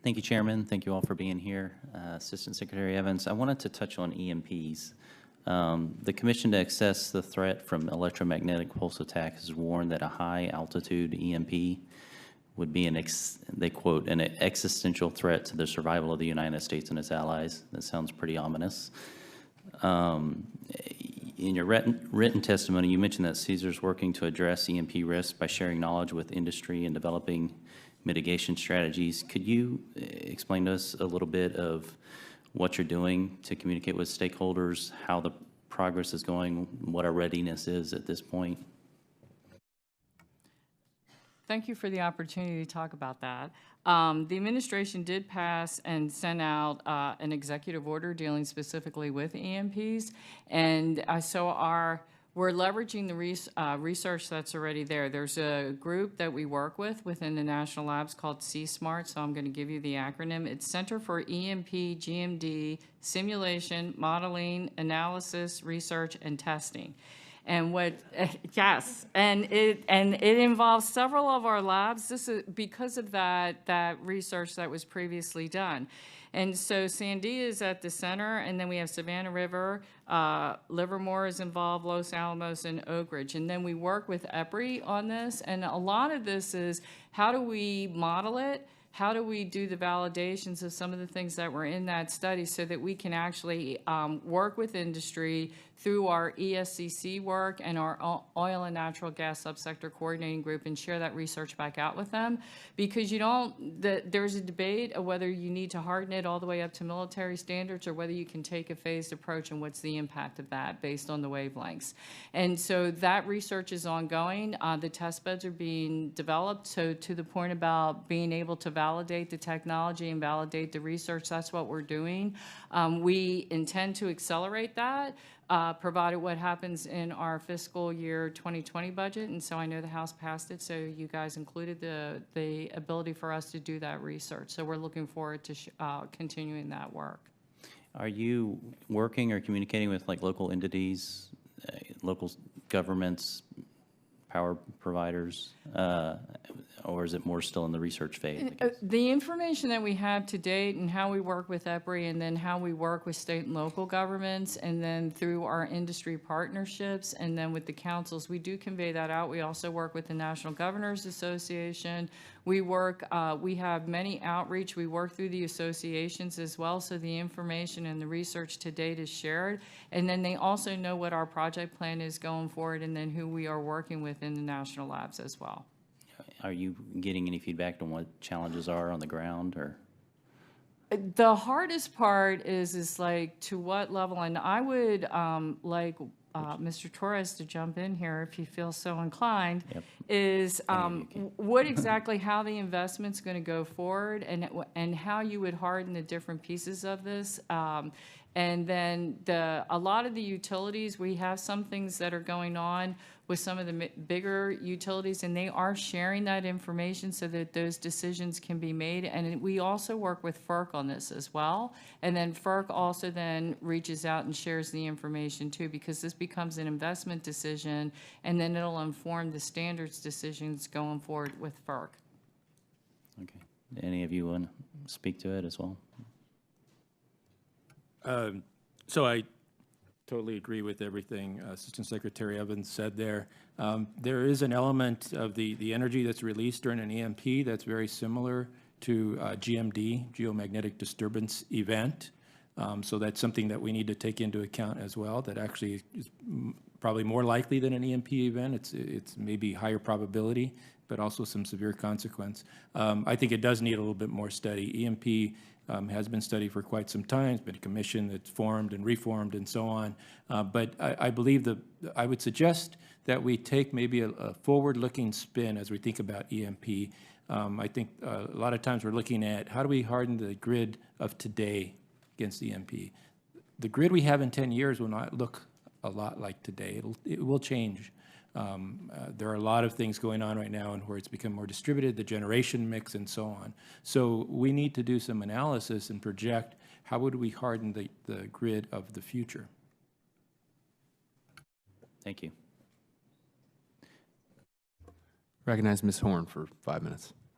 Thank you, Chairman. Thank you all for being here. Assistant Secretary Evans, I wanted to touch on EMPs. The Commission to Assess the Threat from Electromagnetic Pulse Attack has warned that a high-altitude EMP would be they quote, an existential threat to the survival of the United States and its allies. That sounds pretty ominous. In your written testimony, you mentioned that Caesar's working to address EMP risks by sharing knowledge with industry and developing mitigation strategies. Could you explain to us a little bit of what you're doing to communicate with stakeholders, how the progress is going, what our readiness is at this point? Thank you for the opportunity to talk about that. The administration did pass and send out an executive order dealing specifically with EMPs, and we're leveraging the research that's already there. There's a group that we work with within the national labs called C-SMART, so I'm going to give you the acronym. It's Center for EMP GMD Simulation, Modeling, Analysis, Research, and Testing. And yes, and it involves several of our labs. This is because of that research that was previously done. And so Sandia is at the center, and then we have Savannah River, Livermore is involved, Los Alamos, and Oak Ridge. And then we work with EPRI on this, and a lot of this is how do we model it? How do we do the validations of some of the things that were in that study so that we can actually work with industry through our ESCC work and our oil and natural gas subsector coordinating group and share that research back out with them? Because there's a debate of whether you need to harden it all the way up to military standards or whether you can take a phased approach and what's the impact of that based on the wavelengths. And so that research is ongoing. The test beds are being developed. So to the point about being able to validate the technology and validate the research, that's what we're doing. We intend to accelerate that, provided what happens in our fiscal year 2020 budget. And so I know the House passed it, so you guys included the ability for us to do that research. So we're looking forward to continuing that work. Are you working or communicating with like local entities, local governments, power providers, or is it more still in the research phase? The information that we have to date and how we work with EPRI and then how we work with state and local governments and then through our industry partnerships and then with the councils, we do convey that out. We also work with the National Governors Association. We have many outreach. We work through the associations as well, so the information and the research to date is shared. And then they also know what our project plan is going forward and then who we are working with in the national labs as well. Are you getting any feedback on what challenges are on the ground, or? The hardest part is like to what level, and I would like Mr. Torres to jump in here if he feels so inclined, Yep. is what exactly how the investment's going to go forward and how you would harden the different pieces of this. And then a lot of the utilities, we have some things that are going on with some of the bigger utilities, and they are sharing that information so that those decisions can be made. And we also work with FERC on this as well. And then FERC also then reaches out and shares the information too, because this becomes an investment decision, and then it'll inform the standards decisions going forward with FERC. Okay. Any of you want to speak to it as well? So I totally agree with everything Assistant Secretary Evans said there. There is an element of the energy that's released during an EMP that's very similar to GMD, geomagnetic disturbance event. So that's something that we need to take into account as well. That actually is probably more likely than an EMP event. It's maybe higher probability, but also some severe consequence. I think it does need a little bit more study. EMP has been studied for quite some time. It's been a commission that's formed and reformed and so on. But I believe I would suggest that we take maybe a forward-looking spin as we think about EMP. I think a lot of times we're looking at how do we harden the grid of today against EMP. The grid we have in 10 years will not look a lot like today. It will change. There are a lot of things going on right now and where it's become more distributed, the generation mix and so on. So we need to do some analysis and project how would we harden the grid of the future. Thank you. Recognize Ms. Horn for 5 minutes.